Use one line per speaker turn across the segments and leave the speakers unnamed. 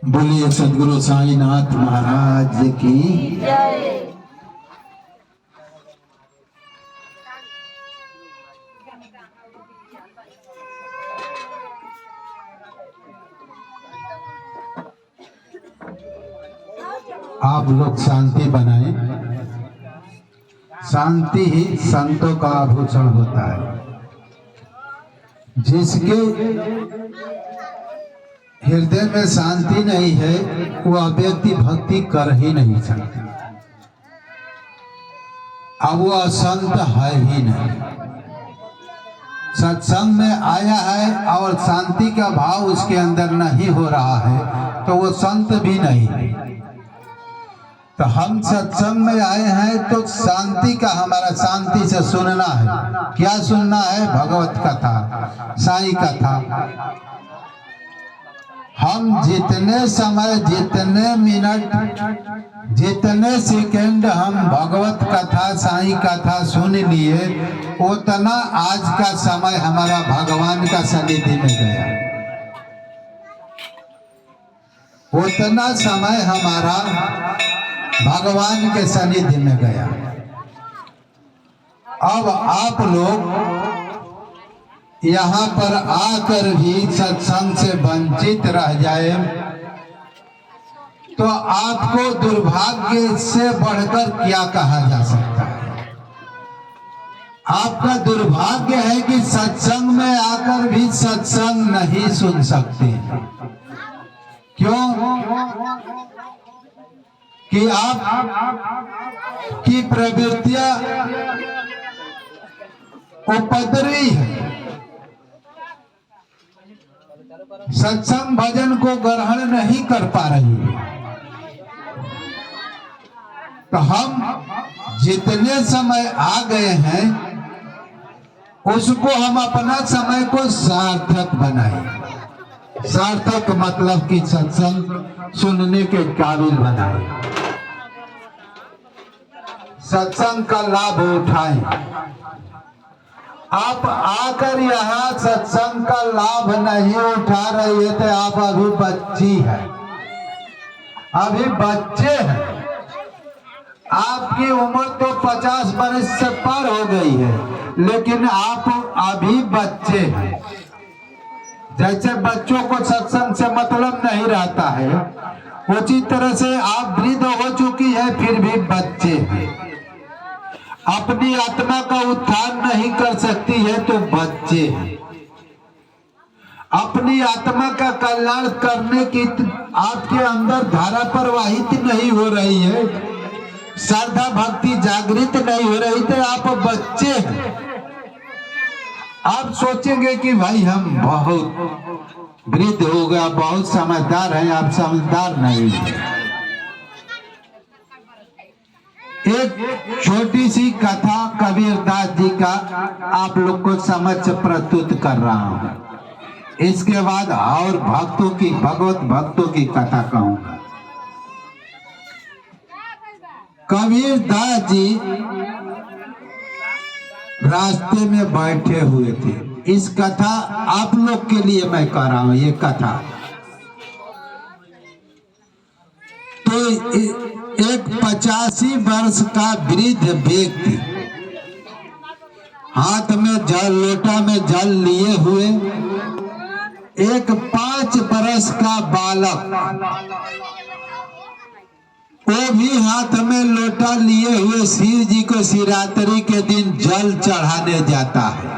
बोलिए सदगुरु साईनाथ महाराज की जय। आप लोग शांति बनाए। शांति ही संतों का आभूषण होता है। जिसके हृदय में शांति नहीं है वह व्यक्ति भक्ति कर ही नहीं सकता। अब वह संत है ही नहीं। सत्संग में आया है और शांति का भाव उसके अंदर नहीं हो रहा है तो वो संत भी नहीं है। तो हम सत्संग में आए हैं तो शांति का हमारा शांति से सुनना है। क्या सुनना है? भगवत कथा, साईं कथा। हम जितने समय, जितने मिनट, जितने सेकंड हम भगवत कथा, साईं कथा सुन लिए, उतना आज का समय हमारा भगवान का सन्निधि में गया। उतना समय हमारा भगवान के सन्निधि में गया। अब आप लोग यहाँ पर आकर भी सत्संग से वंचित रह जाए तो आपको दुर्भाग्य से बढ़कर क्या कहा जा सकता है? आपका दुर्भाग्य है कि सत्संग में आकर भी सत्संग नहीं सुन सकते। क्यों? कि आप की प्रवृत्तियां उपद्रवी है। सत्संग भजन को ग्रहण नहीं कर पा रही है। तो हम जितने समय आ गए हैं उसको हम अपना समय को सार्थक बनाए। सार्थक मतलब कि सत्संग सुनने के काबिल बनाए, सत्संग का लाभ उठाएं। आप आकर यहाँ सत्संग का लाभ नहीं उठा रही है तो आप अभी बच्ची है, अभी बच्चे हैं। आपकी उम्र तो 50 वर्ष से पार हो गई है, लेकिन आप अभी बच्चे हैं। जैसे बच्चों को सत्संग से मतलब नहीं रहता है, उसी तरह से आप वृद्ध हो चुकी है फिर भी बच्चे हैं। अपनी आत्मा का उत्थान नहीं कर सकती है तो बच्चे हैं। अपनी आत्मा का कल्याण करने की आपके अंदर धारा प्रवाहित नहीं हो रही है, श्रद्धा भक्ति जागृत नहीं हो रही तो आप बच्चे हैं। आप सोचेंगे कि भाई हम बहुत वृद्ध हो गया, बहुत समझदार हैं। आप समझदार नहीं हैं। एक छोटी सी कथा कबीरदास जी का आप लोग को समक्ष प्रस्तुत कर रहा हूँ। इसके बाद और भक्तों की, भगवत भक्तों की कथा कहूंगा। कबीरदास जी रास्ते में बैठे हुए थे। इस कथा आप लोग के लिए मैं कह रहा हूं। ये कथा तो एक 85 वर्ष का वृद्ध व्यक्ति हाथ में जल, लोटा में जल लिए हुए, एक 5 वर्ष का बालक वो भी हाथ में लोटा लिए हुए शिव जी को शिवरात्रि के दिन जल चढ़ाने जाता है।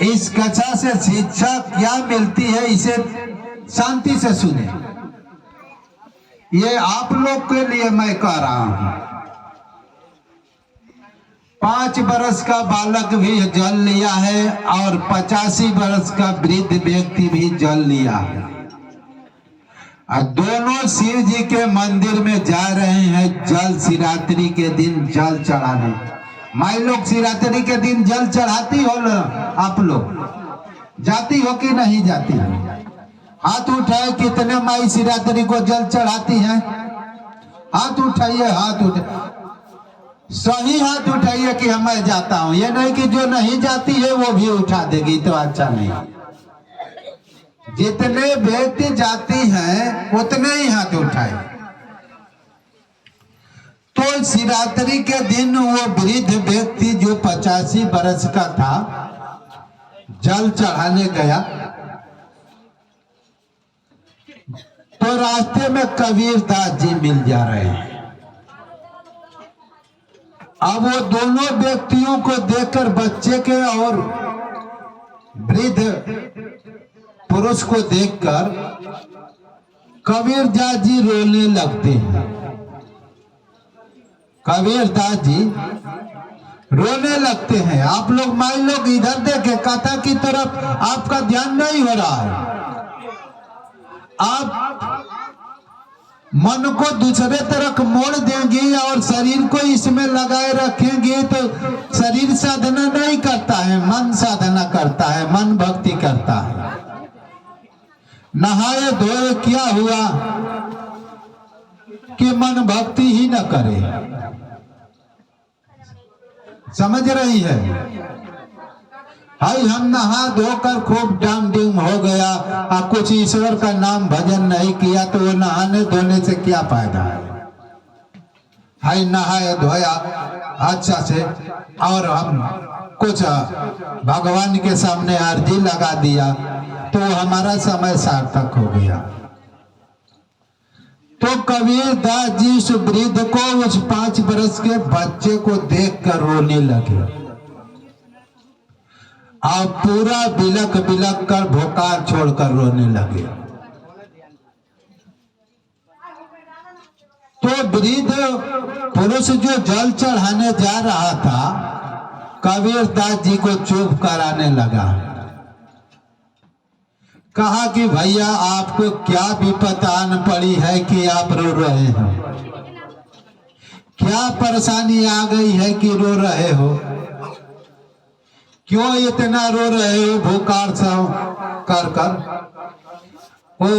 इस कथा से शिक्षा क्या मिलती है इसे शांति से सुने। ये आप लोग के लिए मैं कह रहा हूं। 5 वर्ष का बालक भी जल लिया है और 85 वर्ष का वृद्ध व्यक्ति भी जल लिया है। दोनों शिव जी के मंदिर में जा रहे हैं जल शिवरात्रि के दिन जल चढ़ाने। माई लोग शिवरात्रि के दिन जल चढ़ाती हो ना? आप लोग जाती हो कि नहीं जाती हो? हाथ उठाए, कितने माई शिवरात्रि को जल चढ़ाती हैं? हाथ उठाइए, हाथ उठाइए, सही हाथ उठाइए कि मैं जाता हूं। ये नहीं कि जो नहीं जाती है वो भी उठा देगी, तो अच्छा नहीं। जितने व्यक्ति जाती हैं उतने ही हाथ उठाए। तो शिवरात्रि के दिन वो वृद्ध व्यक्ति जो 85 बरस का था, जल चढ़ाने गया तो रास्ते में कबीरदास जी मिल जा रहे हैं। अब वो दोनों व्यक्तियों को देखकर, बच्चे के और वृद्ध पुरुष को देखकर कबीरदास जी रोने लगते हैं। कबीरदास जी रोने लगते हैं। आप लोग, माई लोग इधर देखे, कथा की तरफ आपका ध्यान नहीं हो रहा है। आप मन को दूसरे तरफ मोड़ देंगे और शरीर को इसमें लगाए रखेंगे तो शरीर साधना नहीं करता है, मन साधना करता है, मन भक्ति करता है। नहाए धोए क्या हुआ कि मन भक्ति ही न करे। समझ रही है? हाय, हम नहा धोकर खूब डाम डूम हो गया और कुछ ईश्वर का नाम भजन नहीं किया तो वो नहाने धोने से क्या फायदा है? हाय, नहाए धोया अच्छा से और हम कुछ भगवान के सामने अर्जी लगा दिया तो हमारा समय सार्थक हो गया। तो कबीरदास जी उस वृद्ध को, उस 5 बरस के बच्चे को देखकर रोने लगे और पूरा बिलक बिलक कर भोकार छोड़कर रोने लगे। तो वृद्ध पुरुष जो जल चढ़ाने जा रहा था, कबीरदास जी को चुप कराने लगा। कहा कि भैया, आपको क्या विपत आन पड़ी है कि आप रो रहे हो? क्या परेशानी आ गई है कि रो रहे हो? क्यों इतना रो रहे हो भूकार से कर कर? वो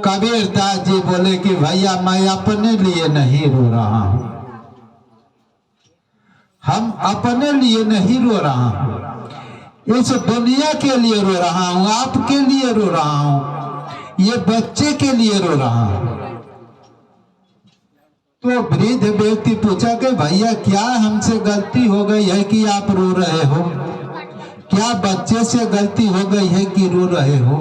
कबीरदास जी बोले कि भैया, मैं अपने लिए नहीं रो रहा हूं, हम अपने लिए नहीं रो रहा हूं, इस दुनिया के लिए रो रहा हूं, आपके लिए रो रहा हूं, ये बच्चे के लिए रो रहा हूं। तो वृद्ध व्यक्ति पूछा कि भैया, क्या हमसे गलती हो गई है कि आप रो रहे हो? क्या बच्चे से गलती हो गई है कि रो रहे हो?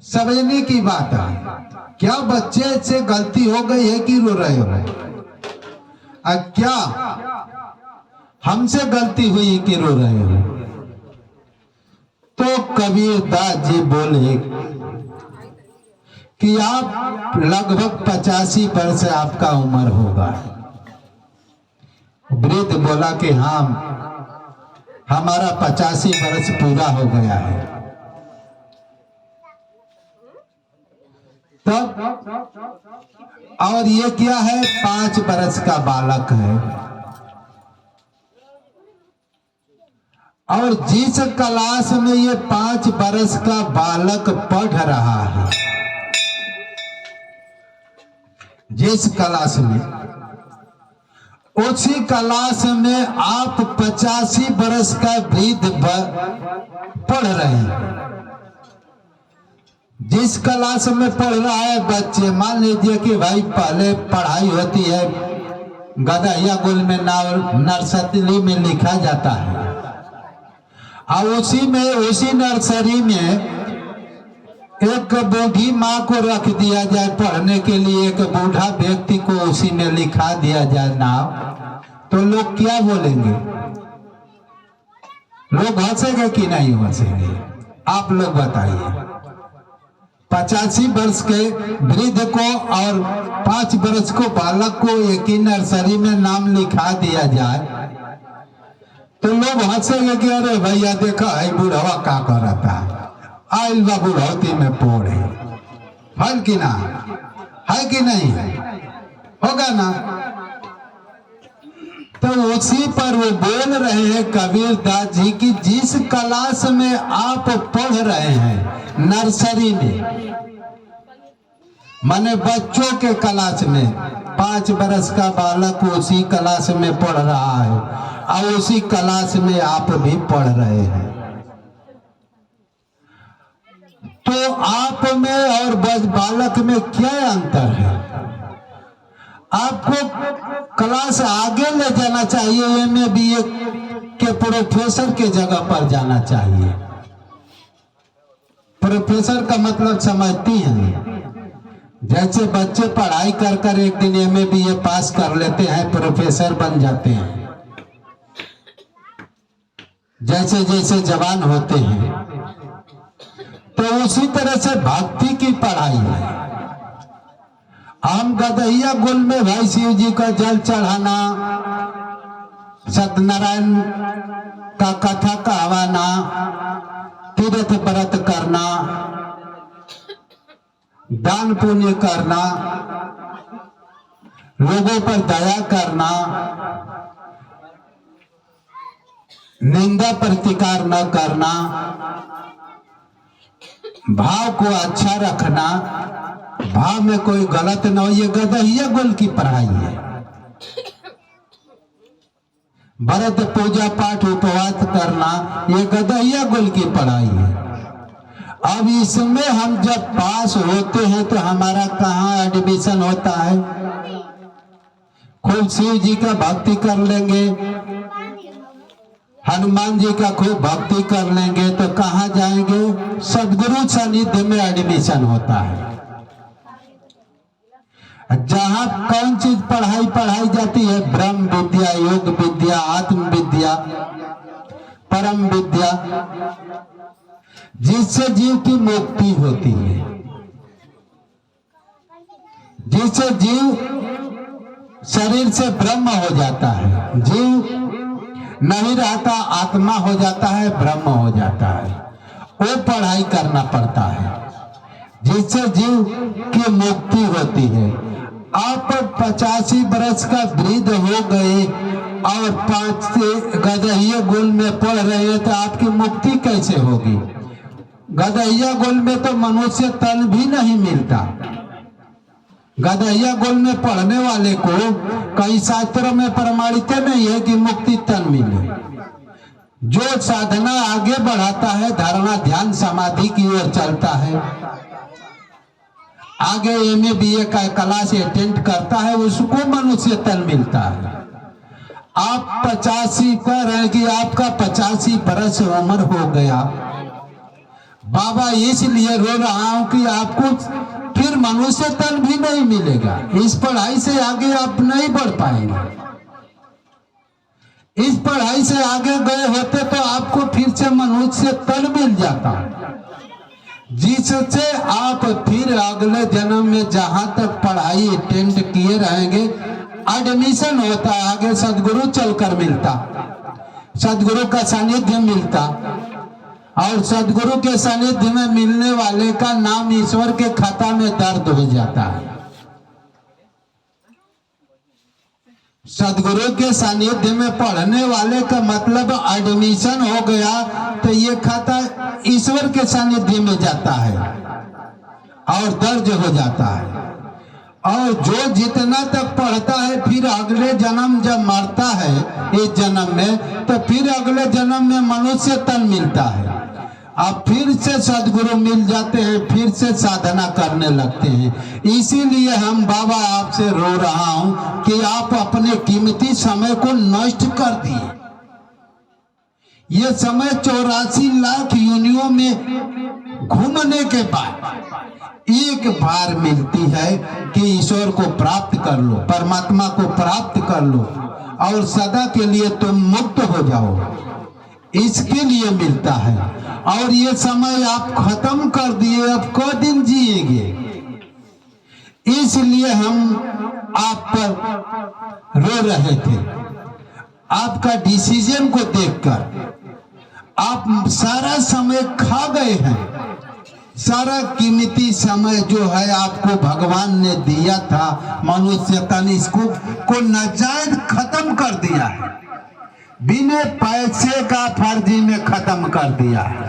समझने की बात है। क्या बच्चे से गलती हो गई है कि रो रहे हो? क्या हमसे गलती हुई कि रो रहे हो? तो कबीरदास जी बोले कि आप लगभग 85 वर्ष आपका उम्र होगा। वृद्ध बोला कि हाँ, हमारा 85 वर्ष पूरा हो गया है। तब और ये क्या है? 5 वर्ष का बालक है। और जिस क्लास में ये 5 वर्ष का बालक पढ़ रहा है, जिस क्लास में, उसी क्लास में आप 85 वर्ष का वृद्ध पढ़ रहे हैं। जिस क्लास में पढ़ रहा है बच्चे, मान लीजिए कि भाई पहले पढ़ाई होती है गदहिया गुल में, नर्सरी में लिखा जाता है, और उसी नर्सरी में एक बूढ़ी माँ को रख दिया जाए पढ़ने के लिए, एक बूढ़ा व्यक्ति को उसी में लिखा दिया जाए नाम, तो लोग क्या बोलेंगे? लोग हंसेंगे कि नहीं हंसेंगे? आप लोग बताइए। 85 वर्ष के वृद्ध को और 5 वर्ष को बालक को एक ही नर्सरी में नाम लिखा दिया जाए तो लोग हंसेंगे कि अरे भैया, देखा है बूढ़वा का करता है, आइल बा बुढ़ौती में पढ़े, है कि ना? है कि नहीं? होगा ना? तो उसी पर वो बोल रहे हैं कबीर दास जी की जिस क्लास में आप पढ़ रहे हैं नर्सरी में, माने बच्चों के क्लास में, 5 बरस का बालक उसी क्लास में पढ़ रहा है और उसी क्लास में आप भी पढ़ रहे हैं। तो आप में और बालक में क्या अंतर है? आपको क्लास आगे ले जाना चाहिए, एमए बीए के प्रोफेसर के जगह पर जाना चाहिए। प्रोफेसर का मतलब समझती हैं? जैसे बच्चे पढ़ाई कर कर एक दिन एमए बीए पास कर लेते हैं, प्रोफेसर बन जाते हैं, जैसे जैसे जवान होते हैं, तो उसी तरह से भक्ति की पढ़ाई है। हम गदहिया गुल में भाई शिव जी का जल चढ़ाना, सत्यनारायण का कथा कहवाना, तीर्थ व्रत करना, दान पुण्य करना, लोगों पर दया करना, निंदा प्रतिकार न करना, भाव को अच्छा रखना, भाव में कोई गलत न हो, ये गदहिया गुल की पढ़ाई है। व्रत पूजा पाठ उपवास करना, ये गदहिया गुल की पढ़ाई है। अब इसमें हम जब पास होते हैं तो हमारा कहाँ एडमिशन होता है? खूब शिव जी का भक्ति कर लेंगे, हनुमान जी का खूब भक्ति कर लेंगे तो कहाँ जाएंगे? सदगुरु सानिध्य में एडमिशन होता है। जहाँ कौन चीज पढ़ाई जाती है? ब्रह्म विद्या, योग विद्या, आत्म विद्या, परम विद्या, जिससे जीव की मुक्ति होती है, जिससे जीव शरीर से ब्रह्म हो जाता है, जीव नहीं रहता, आत्मा हो जाता है, ब्रह्म हो जाता है। वो पढ़ाई करना पड़ता है जिससे जीव की मुक्ति होती है। आप 85 बरस का वृद्ध हो गए और 5 से गदहिया गुल में पढ़ रहे हैं तो आपकी मुक्ति कैसे होगी? गदहिया गुल में तो मनुष्य तन भी नहीं मिलता। गदहिया गुल में पढ़ने वाले को कई शास्त्रों में प्रमाणित नहीं है कि मुक्ति तन मिले। जो साधना आगे बढ़ाता है, धारणा ध्यान समाधि की ओर चलता है, आगे एमए बीए का क्लास अटेंड करता है, उसको मनुष्य तन मिलता है। आप 85 पर हैं कि आपका 85 बरस उम्र हो गया, बाबा इसलिए रो रहा हूं कि आपको फिर मनुष्य तन भी नहीं मिलेगा। इस पढ़ाई से आगे आप नहीं बढ़ पाएंगे। इस पढ़ाई से आगे गए होते तो आपको फिर से मनुष्य तन मिल जाता, जिससे आप फिर अगले जन्म में जहां तक पढ़ाई अटेंड किए रहेंगे एडमिशन होता, आगे सदगुरु चलकर मिलता, सदगुरु का सानिध्य मिलता, और सदगुरु के सानिध्य में मिलने वाले का नाम ईश्वर के खाता में दर्ज हो जाता है। सदगुरु के सानिध्य में पढ़ने वाले का मतलब एडमिशन हो गया तो ये खाता ईश्वर के सानिध्य में जाता है और दर्ज हो जाता है। और जो जितना तक पढ़ता है फिर अगले जन्म जब मरता है इस जन्म में, तो फिर अगले जन्म में मनुष्य तन मिलता है। अब फिर से सदगुरु मिल जाते हैं, फिर से साधना करने लगते हैं। इसीलिए हम बाबा आपसे रो रहा हूं कि आप अपने कीमती समय को नष्ट कर दिए। ये समय 84 लाख योनियों में घूमने के बाद एक बार मिलती है कि ईश्वर को प्राप्त कर लो, परमात्मा को प्राप्त कर लो और सदा के लिए तुम मुक्त हो जाओ, इसके लिए मिलता है। और ये समय आप खत्म कर दिए, अब क दिन जिएंगे। इसलिए हम आप पर रो रहे थे। आपका डिसीजन को देखकर आप सारा समय खा गए हैं। सारा कीमती समय जो है आपको भगवान ने दिया था, मनुष्य तन इसको नाजायज खत्म कर दिया है, बिना पैसे का फर्जी में खत्म कर दिया है,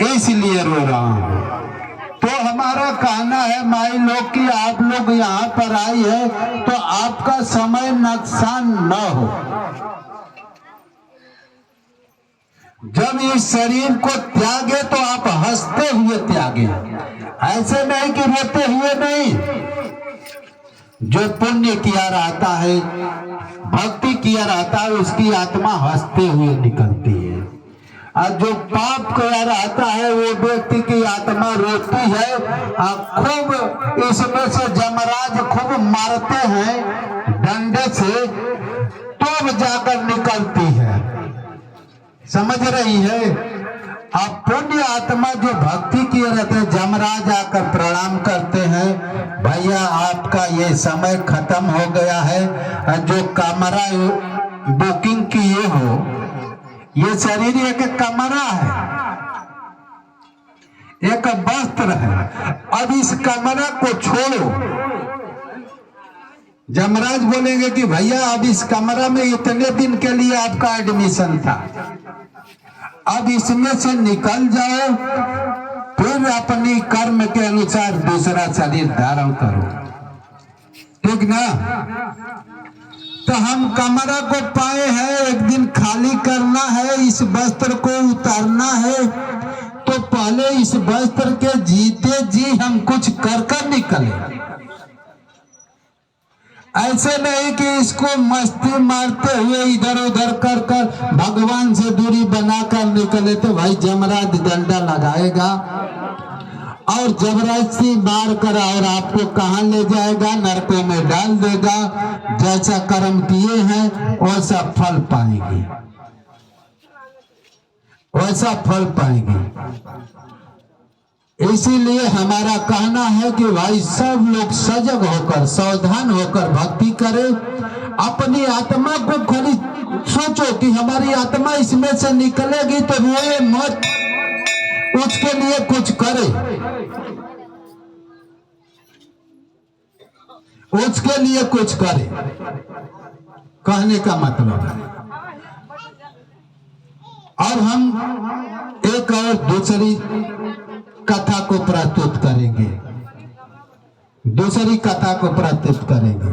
इसलिए रो रहा हूं। तो हमारा कहना है माई लोग कि आप लोग यहाँ पर आई है तो आपका समय नुकसान न हो। जब इस शरीर को त्यागे तो आप हंसते हुए त्यागे, ऐसे नहीं कि रोते हुए नहीं। जो पुण्य किया रहता है, भक्ति किया रहता है, उसकी आत्मा हंसते हुए निकलती है, और जो पाप किया रहता है वो व्यक्ति की आत्मा रोती है। खूब इसमें से जमराज खूब मारते हैं डंडे से, तब जाकर निकलती है, समझ रही है। अब पुण्य आत्मा जो भक्ति किए रहते हैं, जमराज आकर प्रणाम करते हैं, भैया आपका ये समय खत्म हो गया है, जो कमरा बुकिंग किए हो, ये शरीर एक कमरा है, एक वस्त्र है, अब इस कमरा को छोड़ो। जमराज बोलेंगे कि भैया अब इस कमरा में इतने दिन के लिए आपका एडमिशन था, अब इसमें से निकल जाओ, फिर अपनी कर्म के अनुसार दूसरा शरीर धारण करो, ठीक ना। तो हम कमरा को पाए हैं, एक दिन खाली करना है, इस वस्त्र को उतारना है, तो पहले इस वस्त्र के जीते जी हम कुछ कर कर निकले। ऐसे नहीं कि इसको मस्ती मारते हुए इधर उधर कर कर भगवान से दूरी बनाकर निकले, तो भाई जमराज डंडा लगाएगा और जबरदस्ती मार कर और आपको कहां ले जाएगा, नरकों में डाल देगा। जैसा कर्म किए हैं वैसा फल पाएंगे, वैसा फल पाएंगे। इसीलिए हमारा कहना है कि भाई सब लोग सजग होकर, सावधान होकर भक्ति करें। अपनी आत्मा को खाली सोचो कि हमारी आत्मा इसमें से निकलेगी, तो रोए मत, उसके लिए कुछ करे, उसके लिए कुछ करे, कहने का मतलब है। और हम एक और दूसरी कथा को प्रस्तुत करेंगे, दूसरी कथा को प्रस्तुत करेंगे।